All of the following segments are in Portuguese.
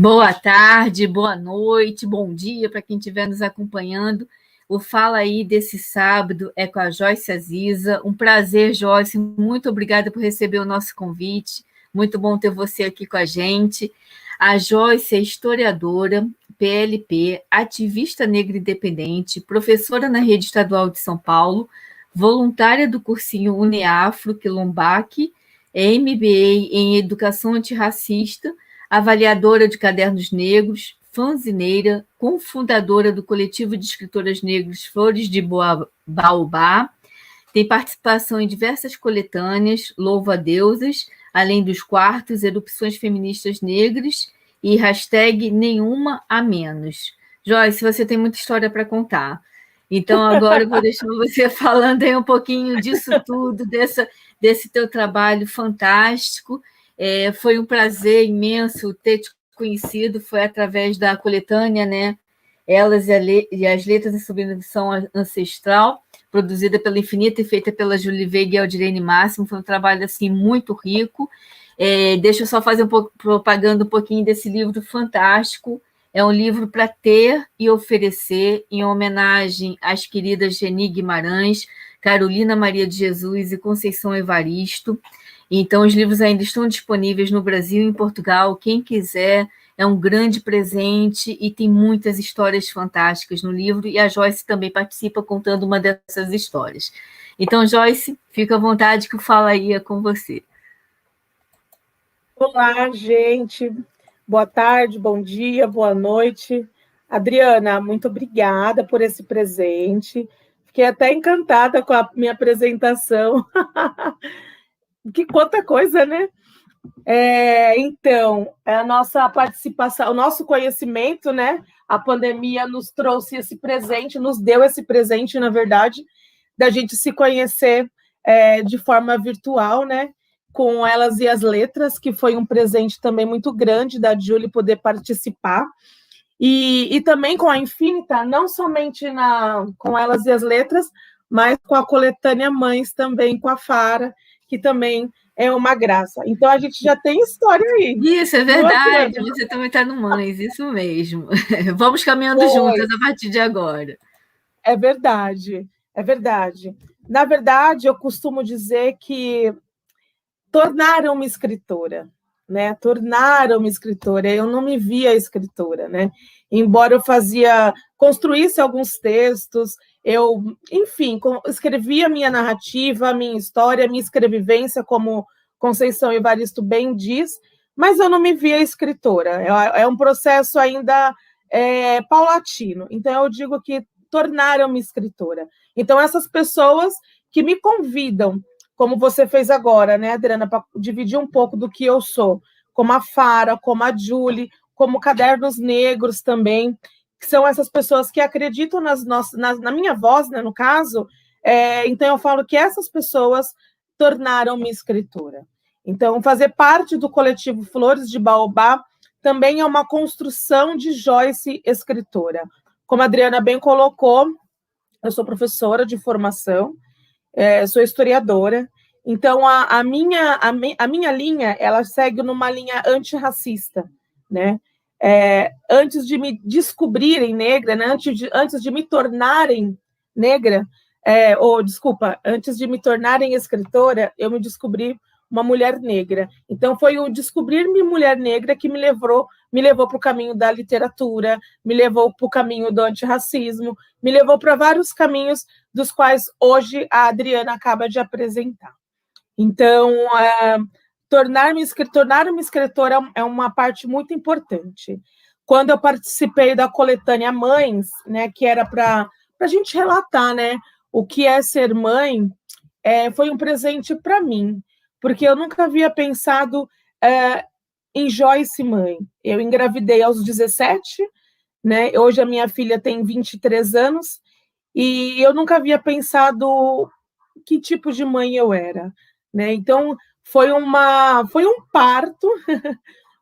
Boa tarde, boa noite, bom dia para quem estiver nos acompanhando. O Fala Aí desse sábado é com a Joyce Aziza. Um prazer, Joyce. Muito obrigada por receber o nosso convite. Muito bom ter você aqui com a gente. A Joyce é historiadora, PLP, ativista negra independente, professora na Rede Estadual de São Paulo, voluntária do cursinho Uneafro Quilombac, MBA em Educação Antirracista, avaliadora de cadernos negros, fanzineira, cofundadora do coletivo de escritoras negras Flores de Baobá, tem participação em diversas coletâneas, louva-deusas, além dos quartos, erupções feministas negras e hashtag nenhuma a menos. Joyce, você tem muita história para contar. Então, agora eu vou deixar você falando aí um pouquinho disso tudo, desse teu trabalho fantástico. Foi um prazer imenso ter te conhecido, foi através da coletânea, né? Elas e as Letras em Submissão Ancestral, produzida pela Infinita e feita pela Julie Veiga e Aldirene Máximo. Foi um trabalho assim, muito rico. Deixa eu só fazer propaganda um pouquinho desse livro fantástico. É um livro para ter e oferecer, em homenagem às queridas Geni Guimarães, Carolina Maria de Jesus e Conceição Evaristo. Então, os livros ainda estão disponíveis no Brasil e em Portugal. Quem quiser, é um grande presente e tem muitas histórias fantásticas no livro. E a Joyce também participa contando uma dessas histórias. Então, Joyce, fica à vontade que o Fala Aí é com você. Olá, gente. Boa tarde, bom dia, boa noite. Adriana, muito obrigada por esse presente. Fiquei até encantada com a minha apresentação. Que quanta coisa, né? Então, a nossa participação, o nosso conhecimento, né? A pandemia nos trouxe esse presente, nos deu esse presente, na verdade, da gente se conhecer de forma virtual, né? Com Elas e as Letras, que foi um presente também muito grande da Julie poder participar. E também com a Infinita, não somente com Elas e as Letras, mas com a coletânea Mães também, com a Fara, que também é uma graça. Então, a gente já tem história aí. Isso, é verdade. Você também está no Mães, isso mesmo. Vamos caminhando juntas a partir de agora. É verdade, é verdade. Na verdade, eu costumo dizer que tornaram-me escritora, né? Tornaram-me escritora. Eu não me via escritora, né? Embora eu construísse alguns textos, enfim, escrevia a minha narrativa, a minha história, a minha escrevivência, como Conceição Evaristo bem diz, mas eu não me via escritora. É um processo ainda paulatino. Então, eu digo que tornaram-me escritora. Então, essas pessoas que me convidam, como você fez agora, né, Adriana, para dividir um pouco do que eu sou, como a Fara, como a Julie, como Cadernos Negros também, que são essas pessoas que acreditam na minha voz, né, no caso. Então, eu falo que essas pessoas tornaram-me escritora. Então, fazer parte do coletivo Flores de Baobá também é uma construção de Joyce escritora. Como a Adriana bem colocou, eu sou professora de formação, sou historiadora, então a minha linha, ela segue numa linha antirracista, né? Antes de me descobrirem negra, né? Antes de me tornarem negra, antes de me tornarem escritora, eu me descobri uma mulher negra. Então, foi o descobrir-me mulher negra que me levou para o caminho da literatura, me levou para o caminho do antirracismo, me levou para vários caminhos dos quais hoje a Adriana acaba de apresentar. Então, tornar-me escritora é uma parte muito importante. Quando eu participei da coletânea Mães, né, que era para a gente relatar, né, o que é ser mãe, foi um presente para mim, porque eu nunca havia pensado em Joyce mãe. Eu engravidei aos 17, né? Hoje a minha filha tem 23 anos, e eu nunca havia pensado que tipo de mãe eu era, né? Então, foi um parto,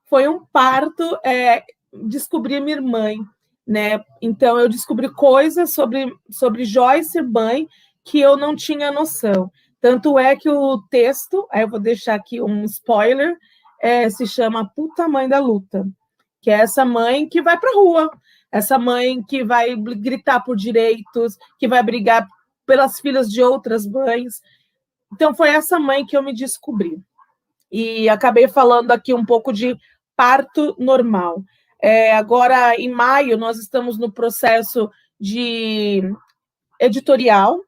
foi um parto descobrir minha mãe, né? Então, eu descobri coisas sobre Joyce mãe que eu não tinha noção. Tanto é que o texto, aí eu vou deixar aqui um spoiler, se chama Puta Mãe da Luta. que é essa mãe que vai para a rua, essa mãe que vai gritar por direitos, que vai brigar pelas filhas de outras mães. Então, foi essa mãe que eu me descobri. E acabei falando aqui um pouco de parto normal. Agora, em maio, nós estamos no processo de editorial.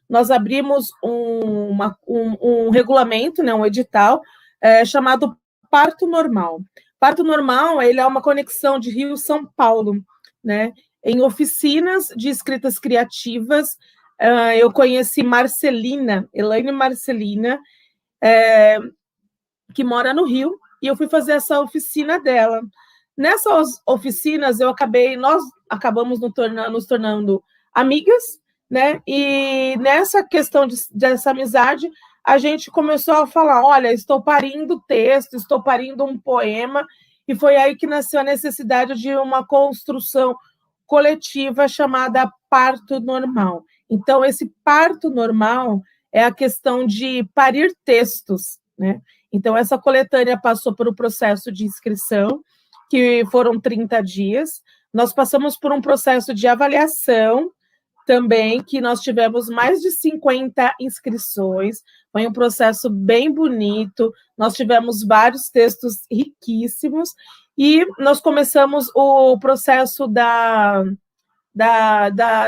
Nós abrimos um regulamento, né, um edital, chamado Parto Normal. Parto Normal, ele é uma conexão de Rio-São Paulo, né, em oficinas de escritas criativas. Eu conheci Marcelina, Elaine Marcelina, que mora no Rio, e eu fui fazer essa oficina dela. Nessas oficinas, nós acabamos nos tornando amigas, né? E nessa questão dessa amizade, a gente começou a falar: olha, estou parindo texto, estou parindo um poema, e foi aí que nasceu a necessidade de uma construção coletiva chamada Parto Normal. Então, esse parto normal é a questão de parir textos, né? Então, essa coletânea passou por um processo de inscrição, que foram 30 dias. Nós passamos por um processo de avaliação também, que nós tivemos mais de 50 inscrições. Foi um processo bem bonito, nós tivemos vários textos riquíssimos, e nós começamos o processo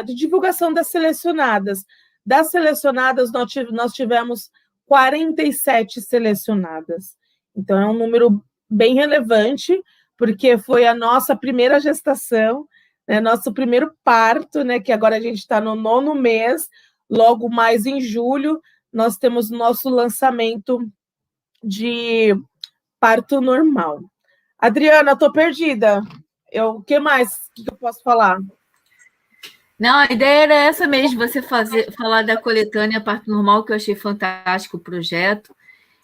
de divulgação das selecionadas. Das selecionadas, nós tivemos 47 selecionadas. Então, é um número bem relevante, porque foi a nossa primeira gestação, né, nosso primeiro parto, né, que agora a gente está no 9º mês, logo mais em julho, nós temos nosso lançamento de parto normal. Adriana, estou perdida. O que mais que eu posso falar? Não, a ideia era essa mesmo, você falar da coletânea Parto Normal, que eu achei fantástico o projeto,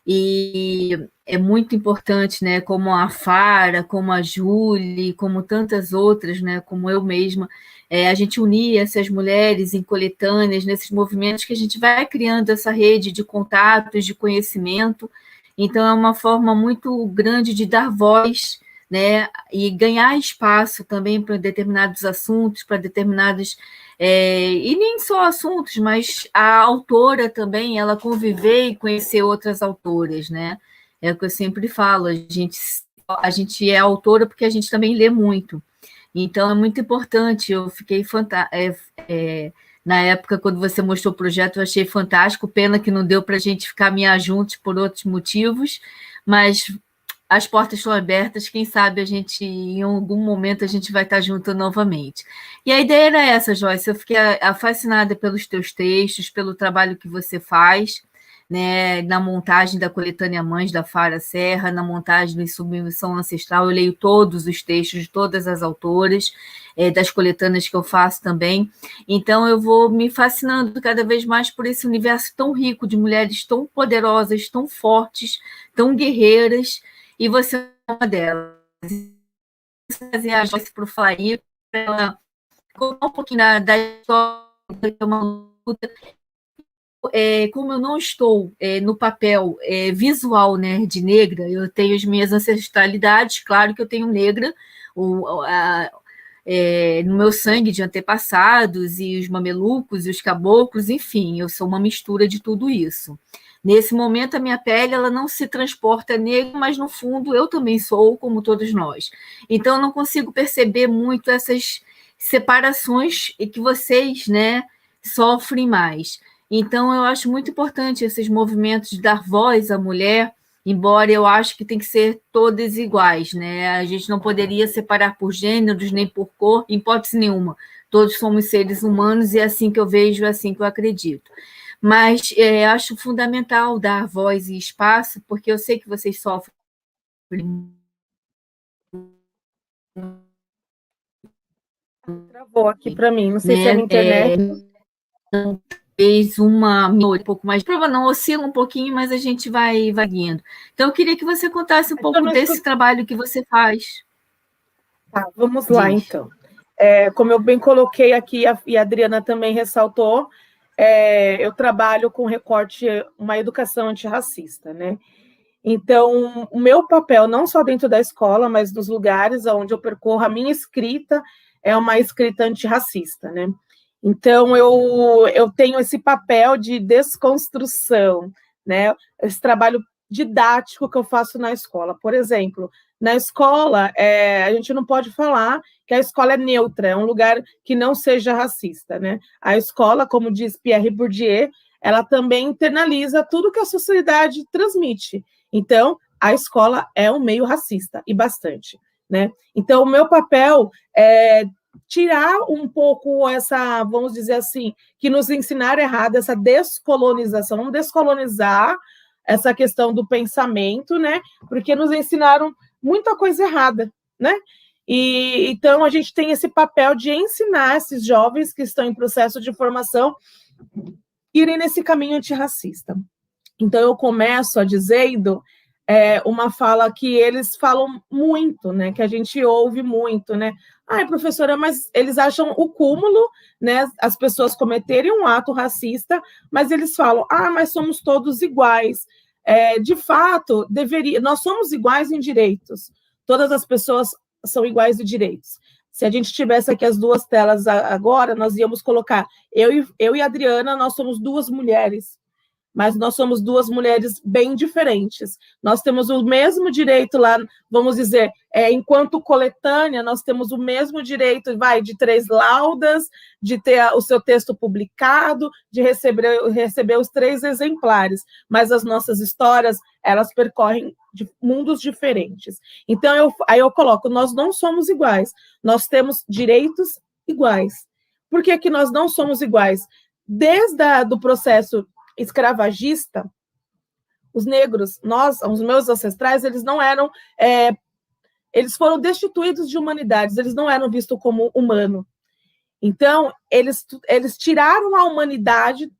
e é muito importante, né, como a Fara, como a Júlia, como tantas outras, né, como eu mesma, a gente unir essas mulheres em coletâneas, nesses movimentos que a gente vai criando essa rede de contatos, de conhecimento. Então, é uma forma muito grande de dar voz, né, e ganhar espaço também para determinados assuntos, para determinados... e nem só assuntos, mas a autora também, ela conviver e conhecer outras autoras, né? É o que eu sempre falo, a gente é autora porque a gente também lê muito. Então, é muito importante, eu fiquei na época, quando você mostrou o projeto, eu achei fantástico, pena que não deu para a gente caminhar juntos por outros motivos, mas as portas estão abertas, quem sabe a gente, em algum momento, a gente vai estar junto novamente. E a ideia era essa, Joyce, eu fiquei fascinada pelos teus textos, pelo trabalho que você faz, né, na montagem da coletânea Mães da Fara Serra, na montagem do Submissão Ancestral, eu leio todos os textos de todas as autoras, das coletâneas que eu faço também, então eu vou me fascinando cada vez mais por esse universo tão rico de mulheres tão poderosas, tão fortes, tão guerreiras, e você é uma delas. Fazer a Joyce para o Flair, para ela contar um pouquinho da história, que é uma luta. Como eu não estou no papel visual, né, de negra, eu tenho as minhas ancestralidades, claro que eu tenho negra, no meu sangue de antepassados, e os mamelucos, e os caboclos, enfim, eu sou uma mistura de tudo isso. Nesse momento, a minha pele ela não se transporta negra, mas no fundo eu também sou, como todos nós. Então, eu não consigo perceber muito essas separações que vocês, né, sofrem mais. Então, eu acho muito importante esses movimentos de dar voz à mulher, embora eu acho que tem que ser todas iguais, né? A gente não poderia separar por gêneros nem por cor, em hipótese nenhuma. Todos somos seres humanos e é assim que eu vejo, é assim que eu acredito. Mas acho fundamental dar voz e espaço, porque eu sei que vocês sofrem. Travou aqui para mim, não sei se é a minha internet. Fez um pouco mais, prova não, oscila um pouquinho, mas a gente vai indo. Então, eu queria que você contasse um pouco desse trabalho que você faz. Tá, vamos lá, então. Como eu bem coloquei aqui, e a Adriana também ressaltou, eu trabalho com recorte, uma educação antirracista, né? Então, o meu papel, não só dentro da escola, mas nos lugares onde eu percorro, a minha escrita é uma escrita antirracista, né? Então, eu tenho esse papel de desconstrução, né? Esse trabalho didático que eu faço na escola. Por exemplo, na escola, a gente não pode falar que a escola é neutra, é um lugar que não seja racista, né? A escola, como diz Pierre Bourdieu, ela também internaliza tudo que a sociedade transmite. Então, a escola é um meio racista, e bastante, né? Então, o meu papel é tirar um pouco essa, vamos dizer assim, que nos ensinaram errado, essa descolonização, vamos descolonizar essa questão do pensamento, né? Porque nos ensinaram muita coisa errada, né? E então a gente tem esse papel de ensinar esses jovens que estão em processo de formação irem nesse caminho antirracista. Então eu começo dizendo uma fala que eles falam muito, né? Que a gente ouve muito, né? Ai, professora, mas eles acham o cúmulo, né? As pessoas cometerem um ato racista, mas eles falam, mas somos todos iguais. De fato, nós somos iguais em direitos. Todas as pessoas são iguais de direitos. Se a gente tivesse aqui as duas telas agora, nós íamos colocar eu e a Adriana, nós somos duas mulheres, mas nós somos duas mulheres bem diferentes. Nós temos o mesmo direito lá, vamos dizer, enquanto coletânea, nós temos o mesmo direito, de 3 laudas, de ter o seu texto publicado, de receber os 3 exemplares, mas as nossas histórias, elas percorrem mundos diferentes. Então, aí eu coloco, nós não somos iguais, nós temos direitos iguais. Por que que nós não somos iguais? Desde o processo escravagista, os negros, os meus ancestrais, eles não eram, eles foram destituídos de humanidades, eles não eram vistos como humano. Então, eles tiraram a humanidade,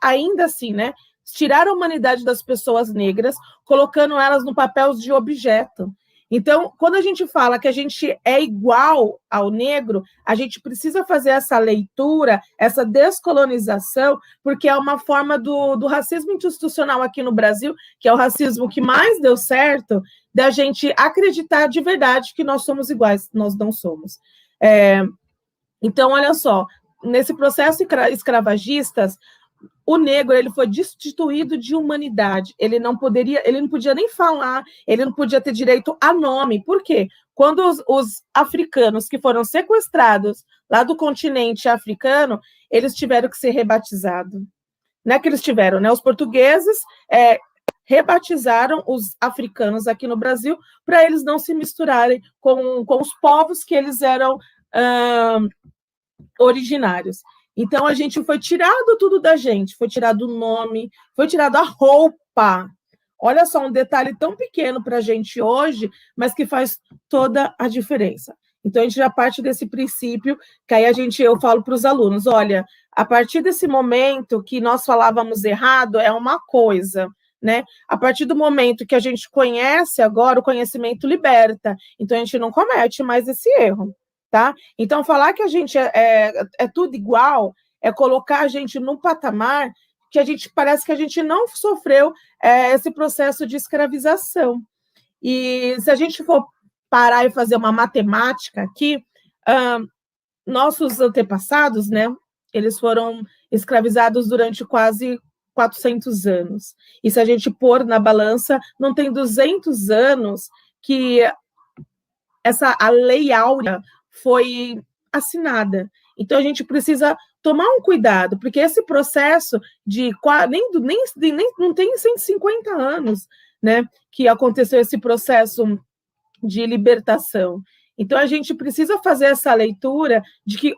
ainda assim, né? Tiraram a humanidade das pessoas negras, colocando elas no papel de objeto. Então, quando a gente fala que a gente é igual ao negro, a gente precisa fazer essa leitura, essa descolonização, porque é uma forma do racismo institucional aqui no Brasil, que é o racismo que mais deu certo, da gente acreditar de verdade que nós somos iguais. Nós não somos. Então, olha só, nesse processo escravagistas, o negro ele foi destituído de humanidade. Ele não podia nem falar, ele não podia ter direito a nome. Por quê? Quando os africanos que foram sequestrados lá do continente africano, eles tiveram que ser rebatizados. Não é que eles tiveram, né? Os portugueses rebatizaram os africanos aqui no Brasil para eles não se misturarem com os povos que eles eram originários. Então, a gente foi tirado tudo da gente, foi tirado o nome, foi tirado a roupa. Olha só, um detalhe tão pequeno para a gente hoje, mas que faz toda a diferença. Então, a gente já parte desse princípio, que aí eu falo para os alunos, olha, a partir desse momento que nós falávamos errado, é uma coisa, né? A partir do momento que a gente conhece agora, o conhecimento liberta. Então, a gente não comete mais esse erro. Tá? Então, falar que a gente é tudo igual é colocar a gente num patamar que parece que a gente não sofreu esse processo de escravização. E se a gente for parar e fazer uma matemática aqui, nossos antepassados, né, eles foram escravizados durante quase 400 anos. E se a gente pôr na balança, não tem 200 anos que a Lei Áurea foi assinada. Então, a gente precisa tomar um cuidado, porque esse processo não tem 150 anos, né, que aconteceu esse processo de libertação. Então, a gente precisa fazer essa leitura de que,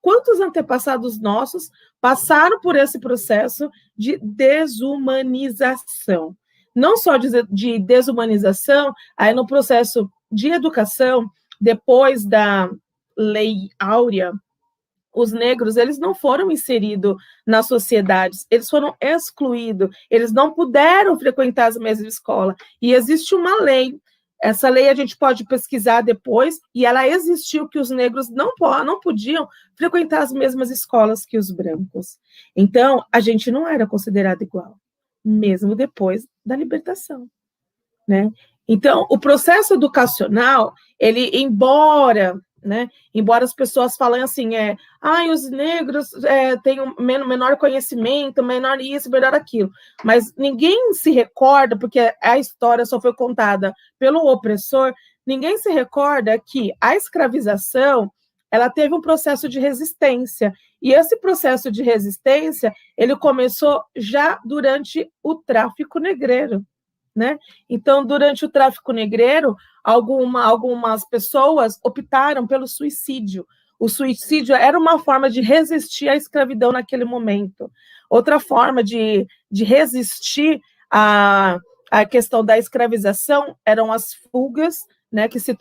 quantos antepassados nossos passaram por esse processo de desumanização. Não só de desumanização, aí no processo de educação, depois da Lei Áurea, os negros eles não foram inseridos nas sociedades, eles foram excluídos, eles não puderam frequentar as mesmas escolas. E existe uma lei, essa lei a gente pode pesquisar depois, e ela existiu que os negros não podiam frequentar as mesmas escolas que os brancos. Então, a gente não era considerado igual. mesmo depois da libertação, né? Então, o processo educacional, ele, embora as pessoas falem assim, os negros têm menor conhecimento, menor isso, menor aquilo, mas ninguém se recorda, porque a história só foi contada pelo opressor, ninguém se recorda que a escravização, ela teve um processo de resistência, e esse processo de resistência, ele começou já durante o tráfico negreiro, né? Então, durante o tráfico negreiro, algumas pessoas optaram pelo suicídio. O suicídio era uma forma de resistir à escravidão naquele momento. Outra forma de resistir à questão da escravização eram as fugas, né, que se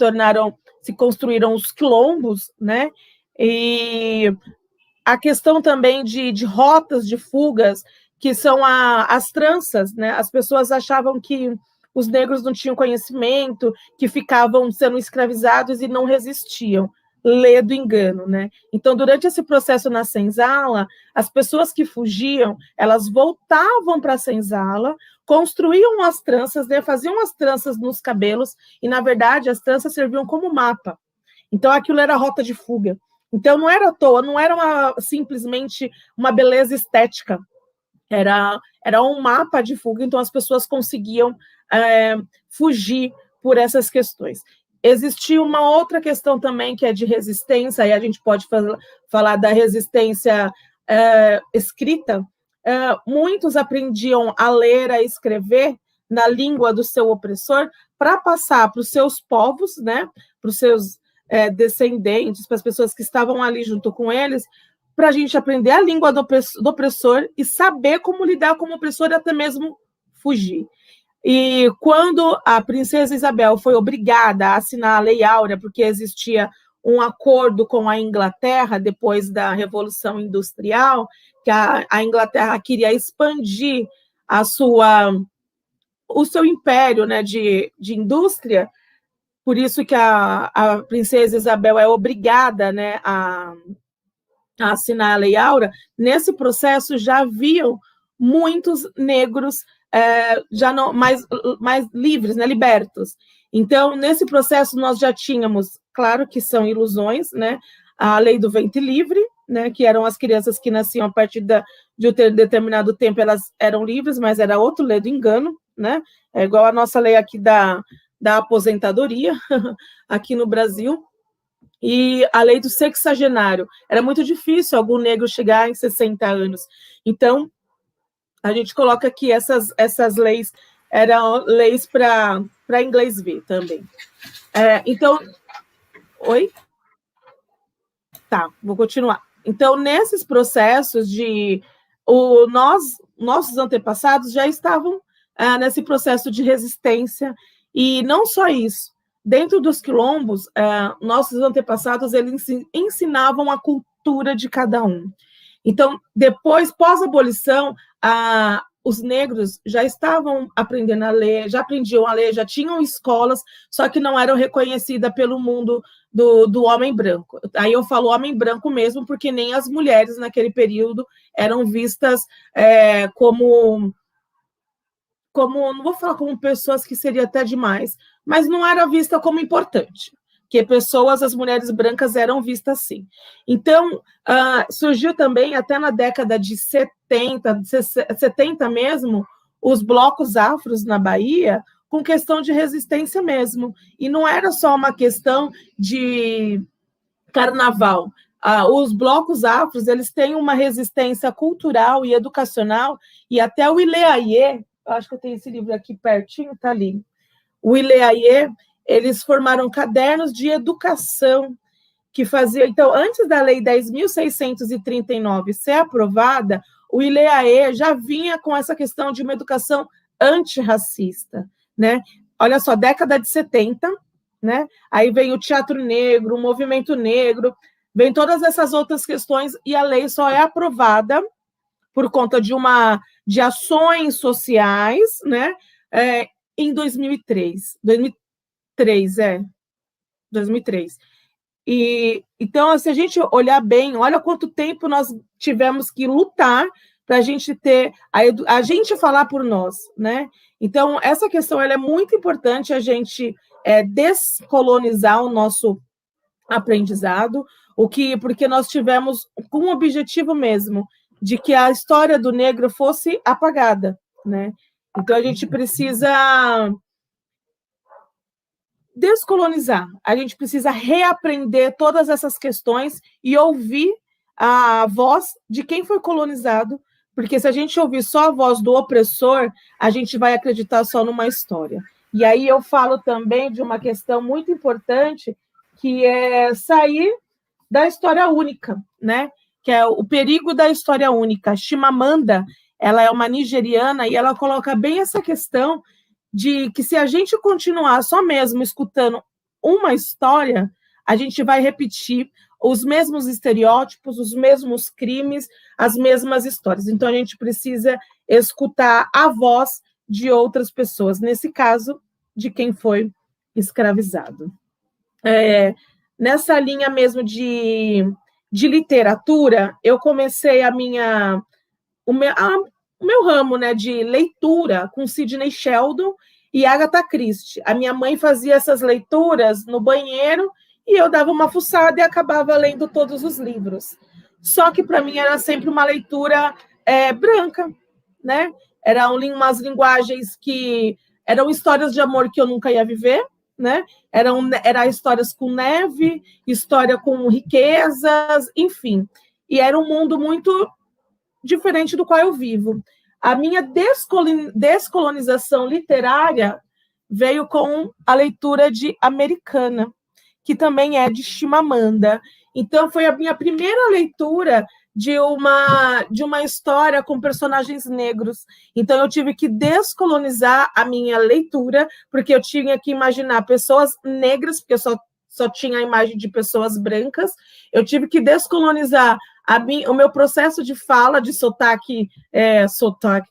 construíram os quilombos, né? E a questão também de rotas de fugas, que são as tranças, né? As pessoas achavam que os negros não tinham conhecimento, que ficavam sendo escravizados e não resistiam. Lê do engano, né? Então, durante esse processo na senzala, as pessoas que fugiam, elas voltavam para a senzala, construíam as tranças, né? Faziam as tranças nos cabelos, e, na verdade, as tranças serviam como mapa. Então, aquilo era a rota de fuga. Então, não era à toa, não era simplesmente uma beleza estética, era um mapa de fuga, então as pessoas conseguiam fugir por essas questões. Existia uma outra questão também, que é de resistência, aí a gente pode falar da resistência escrita. Muitos aprendiam a ler, a escrever na língua do seu opressor, para passar para os seus povos, né, para os seus descendentes, para as pessoas que estavam ali junto com eles, para a gente aprender a língua do opressor e saber como lidar com o opressor e até mesmo fugir. E quando a princesa Isabel foi obrigada a assinar a Lei Áurea, porque existia um acordo com a Inglaterra depois da Revolução Industrial, que a Inglaterra queria expandir o seu império, né, de indústria, por isso que a princesa Isabel é obrigada, né, a assinar a Lei Áurea. Nesse processo já haviam muitos negros já não mais livres, né, libertos. Então, nesse processo, nós já tínhamos, claro que são ilusões, né, a lei do ventre livre, né, que eram as crianças que nasciam a partir de um determinado tempo, elas eram livres, mas era outra lei do engano, né, é igual a nossa lei aqui da aposentadoria, aqui no Brasil. E a lei do sexagenário. Era muito difícil algum negro chegar em 60 anos. Então, a gente coloca aqui essas leis, eram leis para inglês ver também. Então, oi? Tá, vou continuar. Então, nesses processos nossos antepassados já estavam nesse processo de resistência, e não só isso, dentro dos quilombos, nossos antepassados, eles ensinavam a cultura de cada um. Então, depois, pós-abolição, os negros já estavam aprendendo a ler, já aprendiam a ler, já tinham escolas, só que não eram reconhecidas pelo mundo do homem branco. Aí eu falo homem branco mesmo, porque nem as mulheres naquele período eram vistas como, não vou falar como pessoas, que seria até demais, mas não era vista como importante, que as mulheres brancas eram vistas assim. Então, surgiu também, até na década de 70 mesmo, os blocos afros na Bahia, com questão de resistência mesmo. E não era só uma questão de carnaval. Os blocos afros, eles têm uma resistência cultural e educacional, e até o Ileaie, acho que eu tenho esse livro aqui pertinho, está ali. O Ileaie, eles formaram cadernos de educação que faziam. Então, antes da Lei 10.639 ser aprovada, o Ileaie já vinha com essa questão de uma educação antirracista, né? Olha só, década de 70, né? Aí vem o teatro negro, o movimento negro, vem todas essas outras questões, e a lei só é aprovada por conta de ações sociais, né? Em 2003. 2003. E então, se a gente olhar bem, olha quanto tempo nós tivemos que lutar para a gente ter a gente falar por nós, né? Então, essa questão ela é muito importante, a gente descolonizar o nosso aprendizado, porque nós tivemos com o objetivo mesmo de que a história do negro fosse apagada, né? Então, a gente precisa descolonizar, a gente precisa reaprender todas essas questões e ouvir a voz de quem foi colonizado, porque se a gente ouvir só a voz do opressor, a gente vai acreditar só numa história. E aí eu falo também de uma questão muito importante, que é sair da história única, né? Que é o perigo da história única. Chimamanda, ela é uma nigeriana e ela coloca bem essa questão de que se a gente continuar só mesmo escutando uma história, a gente vai repetir os mesmos estereótipos, os mesmos crimes, as mesmas histórias. Então, a gente precisa escutar a voz de outras pessoas, nesse caso, de quem foi escravizado. Nessa linha mesmo de literatura, eu comecei o meu ramo, né, de leitura com Sidney Sheldon e Agatha Christie. A minha mãe fazia essas leituras no banheiro e eu dava uma fuçada e acabava lendo todos os livros. Só que para mim era sempre uma leitura branca, né? Eram umas linguagens que eram histórias de amor que eu nunca ia viver, né? Eram histórias com neve, história com riquezas, enfim. E era um mundo muito diferente do qual eu vivo. A minha descolonização literária veio com a leitura de Americana, que também é de Chimamanda. Então, foi a minha primeira leitura de uma história com personagens negros. Então, eu tive que descolonizar a minha leitura, porque eu tinha que imaginar pessoas negras, porque eu só tinha a imagem de pessoas brancas. Eu tive que descolonizar o meu processo de fala, de sotaque,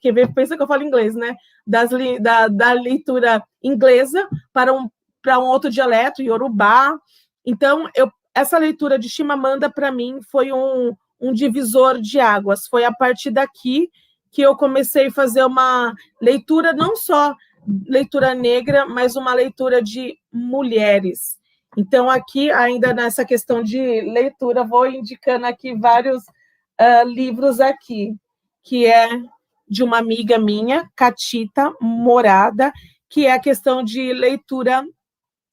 que pensa que eu falo inglês, né? Da leitura inglesa para um outro dialeto, Yorubá. Então, essa leitura de Chimamanda, para mim, foi um divisor de águas. Foi a partir daqui que eu comecei a fazer uma leitura, não só leitura negra, mas uma leitura de mulheres. Então, aqui, ainda nessa questão de leitura, vou indicando aqui vários livros aqui, que é de uma amiga minha, Catita Morada, que é a questão de leitura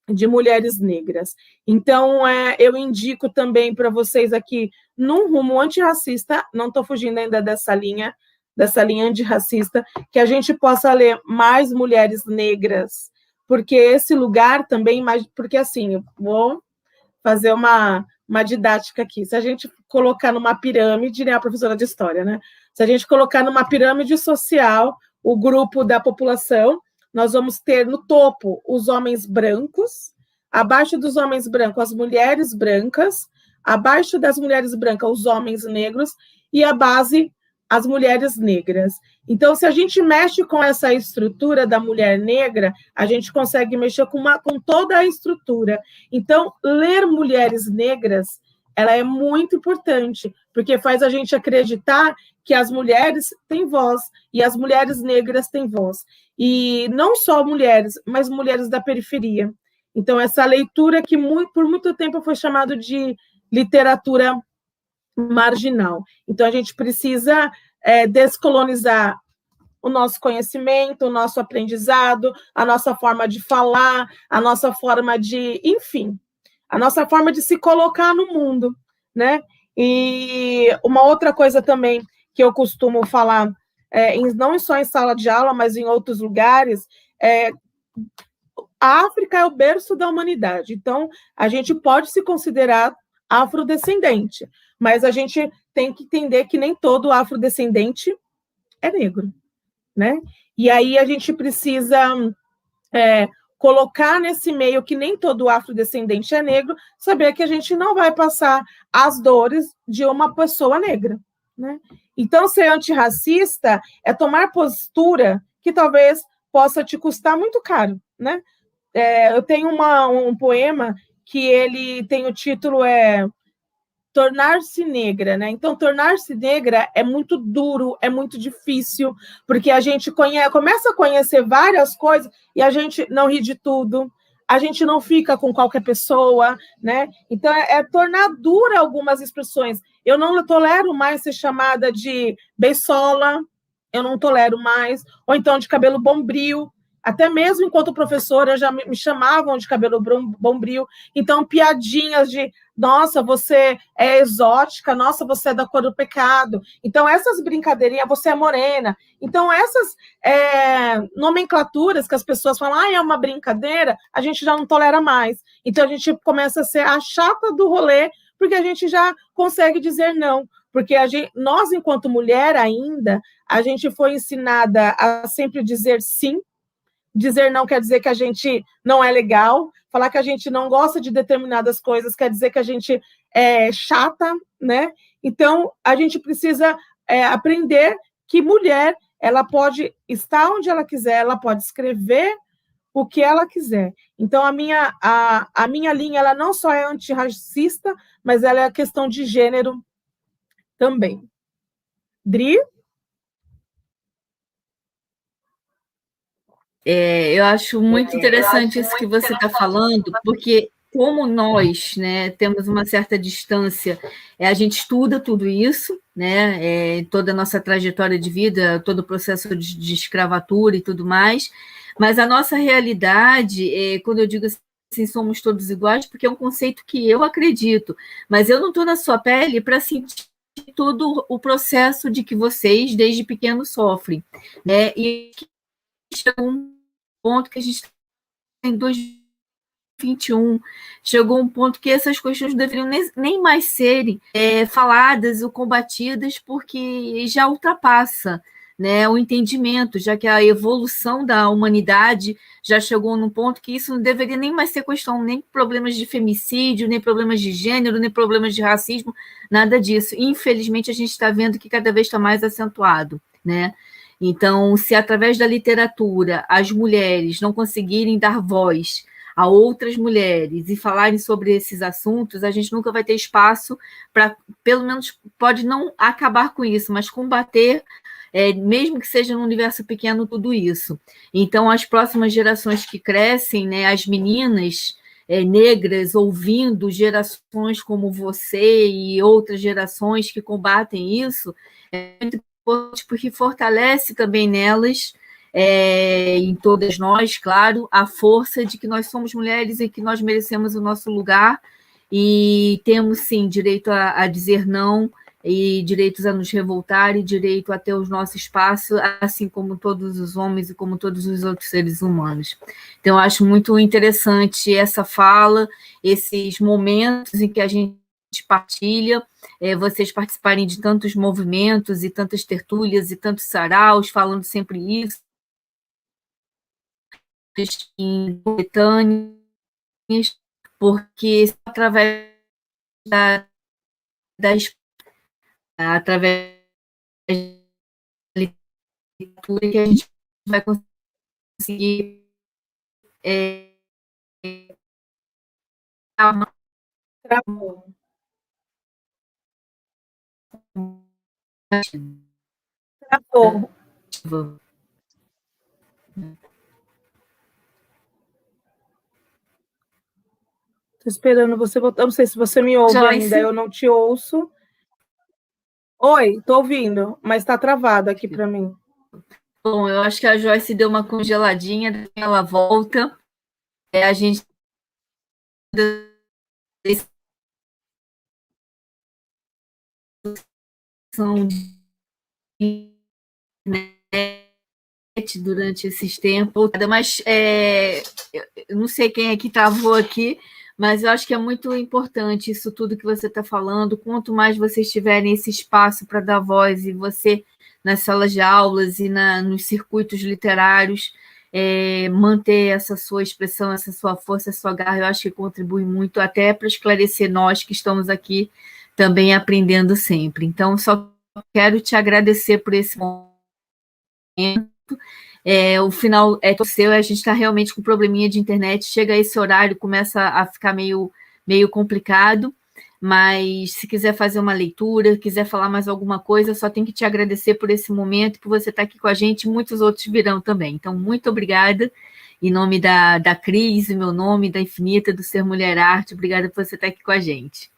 de mulheres negras. Então, eu indico também para vocês aqui, num rumo antirracista, não estou fugindo ainda dessa linha antirracista, que a gente possa ler mais mulheres negras, porque esse lugar também, porque assim, eu vou fazer uma didática aqui. Se a gente colocar numa pirâmide, né, a professora de história, né? Se a gente colocar numa pirâmide social o grupo da população, nós vamos ter no topo os homens brancos, abaixo dos homens brancos as mulheres brancas, abaixo das mulheres brancas os homens negros e a base as mulheres negras. Então, se a gente mexe com essa estrutura da mulher negra, a gente consegue mexer com toda a estrutura. Então, ler mulheres negras, ela é muito importante, porque faz a gente acreditar que as mulheres têm voz, e as mulheres negras têm voz. E não só mulheres, mas mulheres da periferia. Então, essa leitura que por muito tempo foi chamada de literatura marginal. Então, a gente precisa descolonizar o nosso conhecimento, o nosso aprendizado, a nossa forma de falar, a nossa forma de, enfim, a nossa forma de se colocar no mundo, né? E uma outra coisa também que eu costumo falar, não só em sala de aula, mas em outros lugares, a África é o berço da humanidade. Então, a gente pode se considerar afrodescendente, mas a gente tem que entender que nem todo afrodescendente é negro, né? E aí a gente precisa colocar nesse meio que nem todo afrodescendente é negro, saber que a gente não vai passar as dores de uma pessoa negra, né? Então, ser antirracista é tomar postura que talvez possa te custar muito caro, né? Eu tenho um poema que ele tem o título tornar-se negra, né? Então, tornar-se negra é muito duro, é muito difícil, porque a gente começa a conhecer várias coisas e a gente não ri de tudo, a gente não fica com qualquer pessoa, né? Então, é tornar dura algumas expressões. Eu não tolero mais ser chamada de beisola, eu não tolero mais, ou então de cabelo bombril. Até mesmo enquanto professora, já me chamavam de cabelo bombril. Então, piadinhas de, nossa, você é exótica, nossa, você é da cor do pecado. Então, essas brincadeirinhas, você é morena. Então, essas nomenclaturas que as pessoas falam, é uma brincadeira, a gente já não tolera mais. Então, a gente começa a ser a chata do rolê, porque a gente já consegue dizer não. Porque nós, enquanto mulher ainda, a gente foi ensinada a sempre dizer sim. Dizer não quer dizer que a gente não é legal. Falar que a gente não gosta de determinadas coisas quer dizer que a gente é chata, né? Então, a gente precisa aprender que mulher, ela pode estar onde ela quiser, ela pode escrever o que ela quiser. Então, a minha linha, ela não só é antirracista, mas ela é questão de gênero também. Dri? Eu acho muito interessante isso que você está falando, porque como nós, né, temos uma certa distância, a gente estuda tudo isso, né, toda a nossa trajetória de vida, todo o processo de escravatura e tudo mais, mas a nossa realidade, quando eu digo assim, somos todos iguais, porque é um conceito que eu acredito, mas eu não estou na sua pele para sentir todo o processo de que vocês, desde pequenos, sofrem, né, e chegou um ponto que a gente está em 2021, chegou um ponto que essas questões não deveriam nem mais serem faladas ou combatidas, porque já ultrapassa, né, o entendimento, já que a evolução da humanidade já chegou num ponto que isso não deveria nem mais ser questão, nem problemas de femicídio, nem problemas de gênero, nem problemas de racismo, nada disso. Infelizmente, a gente está vendo que cada vez está mais acentuado, né? Então, se através da literatura as mulheres não conseguirem dar voz a outras mulheres e falarem sobre esses assuntos, a gente nunca vai ter espaço para, pelo menos, pode não acabar com isso, mas combater, mesmo que seja num universo pequeno, tudo isso. Então, as próximas gerações que crescem, né, as meninas negras, ouvindo gerações como você e outras gerações que combatem isso, é muito porque fortalece também nelas, em todas nós, claro, a força de que nós somos mulheres e que nós merecemos o nosso lugar e temos, sim, direito a dizer não e direitos a nos revoltar e direito a ter o nosso espaço, assim como todos os homens e como todos os outros seres humanos. Então, eu acho muito interessante essa fala, esses momentos em que a gente partilha, vocês participarem de tantos movimentos e tantas tertúlias e tantos saraus, falando sempre isso, em coletâneas, porque através da, através da literatura que a gente vai conseguir Travou. Travou. Estou esperando você voltar. Não sei se você me ouve Joyce. ainda, eu não te ouço. Oi, estou ouvindo, mas está travado aqui para mim. Bom, eu acho que a Joyce deu uma congeladinha, ela volta. A gente são de internet durante esses tempos, mas eu não sei quem é que travou aqui, mas eu acho que é muito importante isso tudo que você está falando. Quanto mais vocês tiverem esse espaço para dar voz, e você nas salas de aulas e nos circuitos literários, manter essa sua expressão, essa sua força, essa sua garra, eu acho que contribui muito até para esclarecer nós que estamos aqui também aprendendo sempre. Então, só quero te agradecer por esse momento. O final é seu, a gente está realmente com probleminha de internet, chega esse horário, começa a ficar meio complicado, mas se quiser fazer uma leitura, quiser falar mais alguma coisa, só tenho que te agradecer por esse momento, por você estar aqui com a gente, e muitos outros virão também. Então, muito obrigada, em nome da Cris, em meu nome, da Infinita, do Ser Mulher Arte, obrigada por você estar aqui com a gente.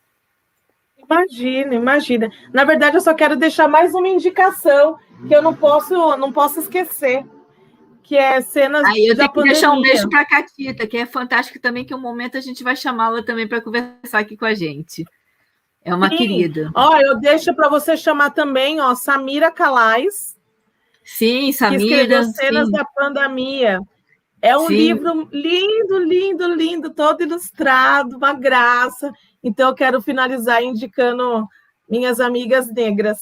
Imagina, imagina. Na verdade, eu só quero deixar mais uma indicação que eu não posso esquecer, que é cenas Aí eu da tenho que deixar um pandemia. beijo para a Catita, que é fantástico também, que um momento a gente vai chamá-la também para conversar aqui com a gente. É uma querida. Ó, eu deixo para você chamar também, ó, Samira Calais. Sim, Que escreveu Samira. Cenas Sim. da Pandemia. É um Sim. livro lindo, lindo, lindo, todo ilustrado, uma graça. Então, eu quero finalizar indicando minhas amigas negras.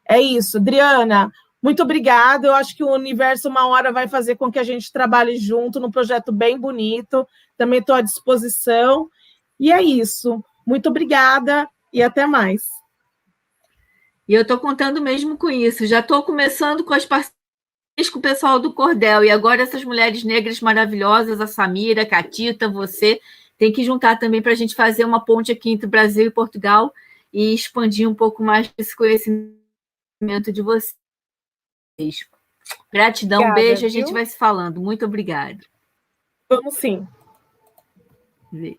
É isso. Adriana, muito obrigada. Eu acho que o universo uma hora vai fazer com que a gente trabalhe junto num projeto bem bonito. Também estou à disposição. E é isso. Muito obrigada e até mais. E eu estou contando mesmo com isso. Já estou começando com as parcerias com o pessoal do Cordel. E agora essas mulheres negras maravilhosas, a Samira, a Catita, você, tem que juntar também para a gente fazer uma ponte aqui entre Brasil e Portugal e expandir um pouco mais esse conhecimento de vocês. Gratidão, Obrigada, beijo, a gente viu? vai se falando. Muito obrigada. Vamos sim. Beijo.